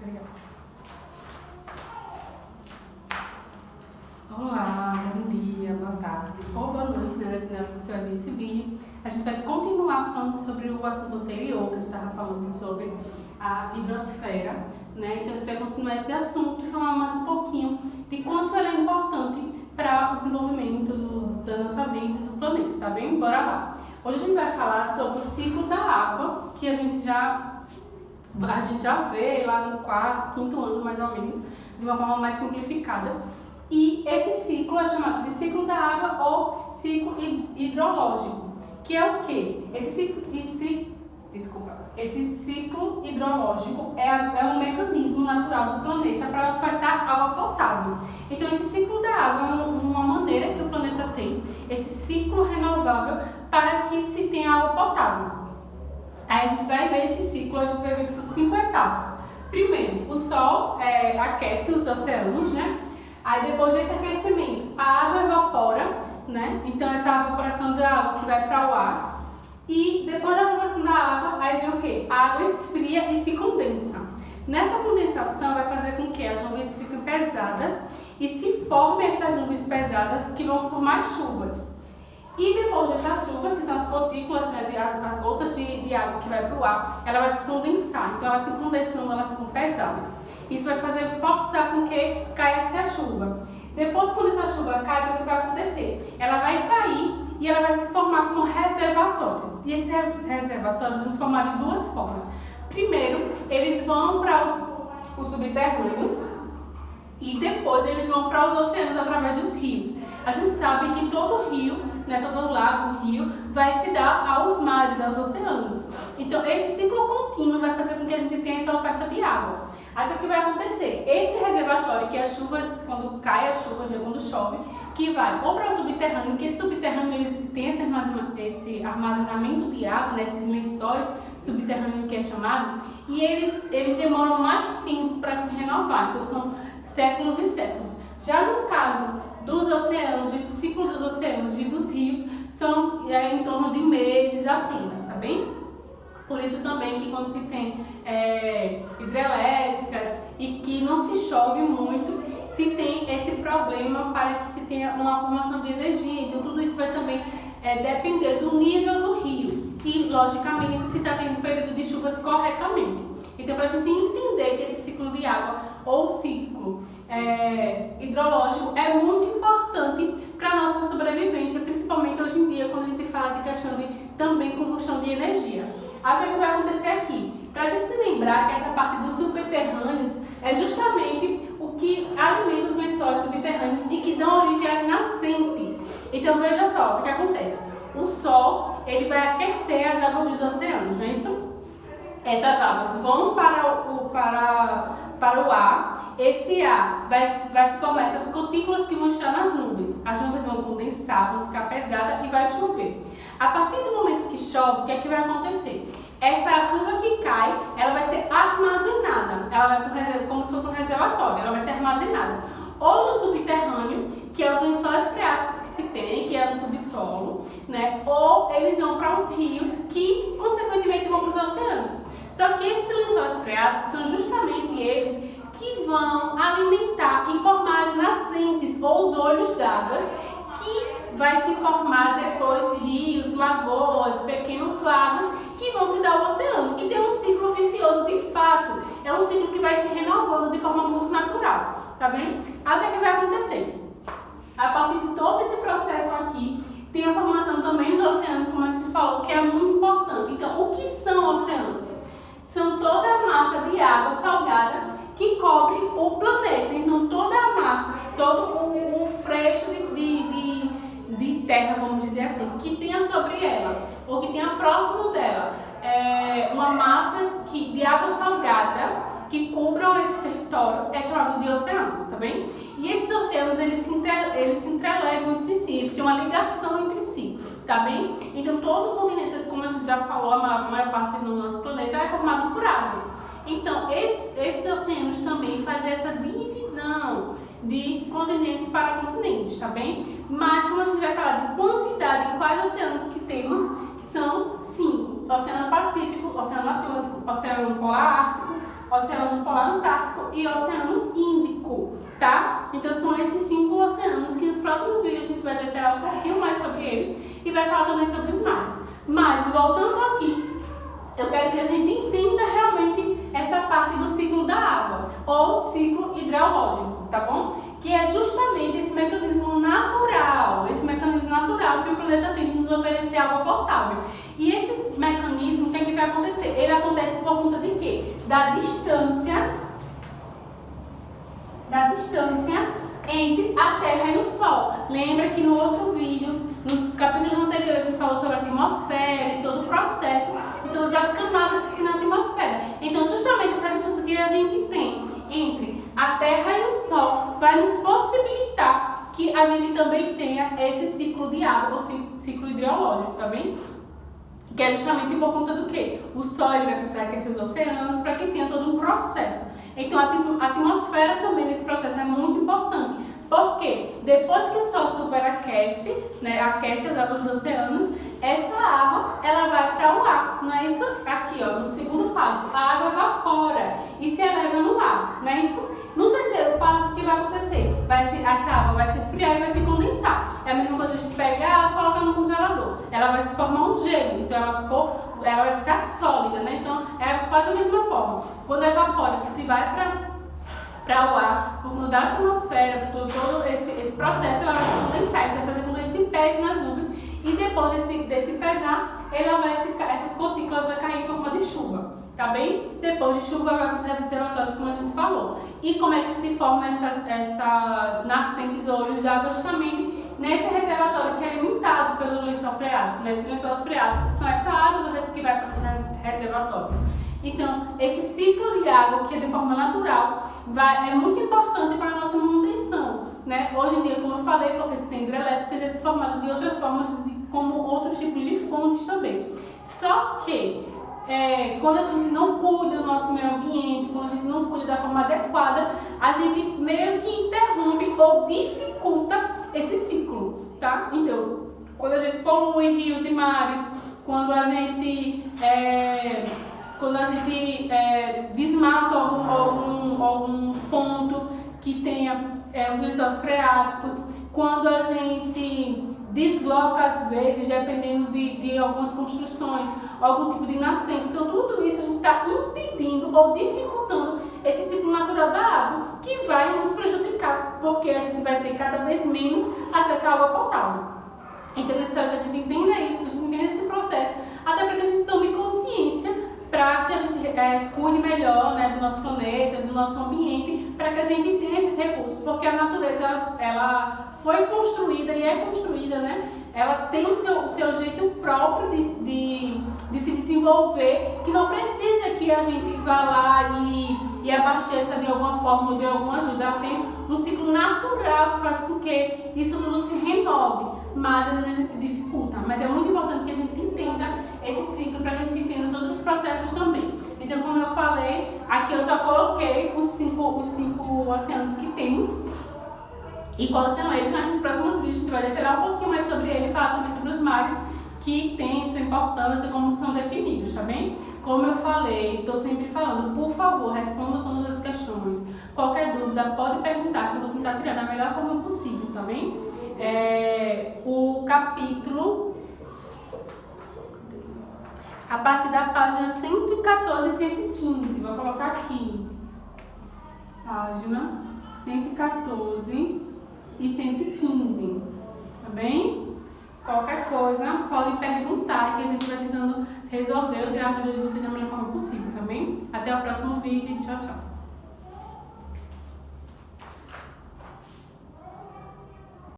Obrigada. Olá, bom dia, boa tarde ou boa noite, né? Dependendo do que você vai ver esse vídeo. A gente vai continuar falando sobre o assunto anterior, que a gente estava falando sobre a hidrosfera, né? Então a gente vai continuar esse assunto e falar mais um pouquinho de quanto ela é importante para o desenvolvimento da nossa vida e do planeta, tá bem? Bora lá! Hoje a gente vai falar sobre o ciclo da água, que a gente já vê lá no quarto, quinto ano, mais ou menos, de uma forma mais simplificada. E esse ciclo é chamado de ciclo da água ou ciclo hidrológico, que é o quê? Esse ciclo hidrológico é um mecanismo natural do planeta para afetar a água potável. Então, esse ciclo da água é uma maneira que o planeta tem, esse ciclo renovável para que se tenha água potável. Aí a gente vai ver esse ciclo, a gente vai ver que são 5 etapas. Primeiro, o Sol aquece os oceanos, né? Aí depois desse aquecimento, a água evapora, né? Então essa evaporação da água que vai para o ar. E depois da evaporação da água, aí vem o quê? A água esfria e se condensa. Nessa condensação vai fazer com que as nuvens fiquem pesadas e se formem essas nuvens pesadas que vão formar chuvas. E depois dessas chuvas, que são as gotículas, né, as gotas de água que vai para o ar, ela vai se condensar. Então, ela se condensando, elas ficam pesadas. Isso vai forçar com que caia essa chuva. Depois, quando essa chuva cai, o que vai acontecer? Ela vai cair e ela vai se formar como reservatório. E esses reservatórios vão se formar de duas formas. Primeiro, eles vão para o subterrâneo e depois eles vão para os oceanos através dos rios. A gente sabe que todo rio, né, todo lago, rio, vai se dar aos mares, aos oceanos. Então, esse ciclo contínuo vai fazer com que a gente tenha essa oferta de água. Aí, o que vai acontecer? Esse reservatório, que as chuvas, quando cai as chuvas, quando chove, que vai ou para o subterrâneo, que esse subterrâneo eles tem esse armazenamento de água, né, esses lençóis subterrâneos que é chamado, e eles demoram mais tempo para se renovar. Então, são séculos e séculos. Já no caso dos oceanos, esse ciclo dos oceanos e dos rios são em torno de meses apenas, tá bem? Por isso também que quando se tem hidrelétricas e que não se chove muito, se tem esse problema para que se tenha uma formação de energia. Então tudo isso vai também depender do nível do rio e, logicamente, se está tendo período de chuvas corretamente. Então, para a gente entender que esse ciclo de água ou ciclo hidrológico é muito importante para a nossa sobrevivência, principalmente hoje em dia, quando a gente fala de questão de também combustão de energia. Aí o que vai acontecer aqui? Para a gente lembrar que essa parte dos subterrâneos é justamente o que alimenta os lençóis subterrâneos e que dão origem às nascentes. Então veja só o que acontece. O Sol ele vai aquecer as águas dos oceanos, não é isso? Essas águas vão para o ar, esse ar vai se formar essas gotículas que vão estar nas nuvens. As nuvens vão condensar, vão ficar pesadas e vai chover. A partir do momento que chove, o que é que vai acontecer? Essa chuva que cai, ela vai ser armazenada. Ela vai para como se fosse um reservatório, ela vai ser armazenada. Ou no subterrâneo, que é os lençóis freáticos que se tem, que é no subsolo, né? Ou eles vão para os rios, que consequentemente vão para os oceanos. Só que esses lençóis freáticos são justamente eles que vão alimentar e formar as nascentes ou os olhos d'água que vai se formar depois rios, lagoas, pequenos lagos que vão se dar ao oceano. E tem um ciclo vicioso de fato. É um ciclo que vai se renovando de forma muito natural, tá bem? Aí o que é que vai acontecer? A partir de todo esse processo aqui, tem a formação também dos oceanos, como a gente falou, que é muito importante. Então, o que são oceanos? São toda a massa de água salgada que cobre o planeta. Então, toda a massa, todo o freixo de terra, vamos dizer assim, que tenha sobre ela, ou que tenha próximo dela, uma massa de água salgada que cubram esse território, é chamado de oceanos, tá bem? E esses oceanos, eles se entrelegam entre si, eles têm uma ligação entre si, tá bem? Então, todo o continente, como a gente já falou, a maior parte do nosso planeta é formado por águas. Então, esses oceanos também fazem essa divisão de continentes para continentes, tá bem? Mas, quando a gente vai falar de quantidade, quais oceanos que temos, são 5. Oceano Pacífico, Oceano Atlântico, Oceano Polar Ártico, Oceano Polar Antártico e Oceano Índico, tá? Então são esses 5 oceanos que nos próximos vídeos a gente vai detalhar um pouquinho mais sobre eles e vai falar também sobre os mares. Mas, voltando aqui, eu quero que a gente entenda realmente essa parte do ciclo da água, ou ciclo hidrológico, tá bom? Que é justamente esse mecanismo natural que o planeta tem de nos oferecer água potável. E esse mecanismo, o que é que vai acontecer? Ele acontece por conta de quê? Da distância entre a Terra e o Sol. Lembra que no outro vídeo, nos capítulos anteriores, a gente falou sobre a atmosfera e todo o processo e todas as camadas que existem na atmosfera. Então, justamente essa distância que a gente tem entre a Terra e o Sol vai nos possibilitar que a gente também tenha esse ciclo de água, ou ciclo hidrológico, tá bem? Que é justamente por conta do quê? O Sol ele vai precisar aquecer os oceanos para que tenha todo um processo. Então, a atmosfera também nesse processo é muito importante. Porque depois que o Sol superaquece, né, aquece as águas dos oceanos, essa água ela vai para o ar, não é isso? Aqui, ó, no segundo passo, a água evapora e se eleva no ar, não é isso? No terceiro passo, o que vai acontecer? Essa água vai se esfriar e vai se condensar. É a mesma coisa que a gente pega a água e coloca no congelador. Ela vai se formar um gelo, então ela vai ficar sólida, né? Então é quase a mesma forma. Quando evapora, que se vai para o ar, por conta da atmosfera, por todo esse processo, ela vai se condensar. Isso vai fazer com que se pese nas nuvens e depois desse pesar, essas gotículas vão cair em forma de chuva, tá bem? Depois de chuva vai para os reservatórios, como a gente falou. E como é que se formam essas nascentes ou olhos de água? Justamente nesse reservatório que é alimentado pelo lençol freático. Nesses lençóis freáticos são essa água do resto que vai para os reservatórios. Então, esse ciclo de água, que é de forma natural, é muito importante para a nossa manutenção, né? Hoje em dia, como eu falei, porque se tem hidrelétricas, eles são formados de outras formas, como outros tipos de fontes também. Só que, quando a gente não cuida do nosso meio ambiente, quando a gente não cuida da forma adequada, a gente meio que interrompe ou dificulta esse ciclo, tá? Então, quando a gente polui rios e mares, quando a gente desmata algum ponto que tenha os lençóis freáticos, quando a gente desloca às vezes, dependendo de algumas construções, algum tipo de nascente. Então tudo isso a gente está impedindo ou dificultando esse ciclo natural da água, que vai nos prejudicar, porque a gente vai ter cada vez menos acesso à água potável. Então é necessário que a gente entenda isso, que a gente entenda esse processo, até para que a gente tome consciência, para que a gente cuide melhor, né, do nosso planeta, do nosso ambiente, para que a gente tenha esses recursos, porque a natureza ela foi construída e é construída, né? Ela tem o seu jeito próprio de se desenvolver, que não precisa que a gente vá lá e abasteça de alguma forma ou de alguma ajuda. Ela tem um ciclo natural que faz com que isso tudo se renove, mas às vezes a gente dificulta. Mas é muito importante que a gente entenda esse ciclo para que a gente entenda os outros processos também. Então, como eu falei, aqui eu só coloquei os cinco oceanos que temos e quais são eles, mas nos próximos vídeos a gente vai detalhar um pouquinho mais sobre ele e falar também sobre os mares que têm sua importância, como são definidos, tá bem? Como eu falei, estou sempre falando, por favor, responda todas as questões. Qualquer dúvida, pode perguntar, que eu vou tentar tirar da melhor forma possível, tá bem? O capítulo, a partir da página 114 e 115, vou colocar aqui, página 114 e 115, tá bem? Qualquer coisa, pode perguntar, que a gente vai tentando resolver ou tirar a dúvida de vocês da melhor forma possível, tá bem? Até o próximo vídeo, tchau, tchau!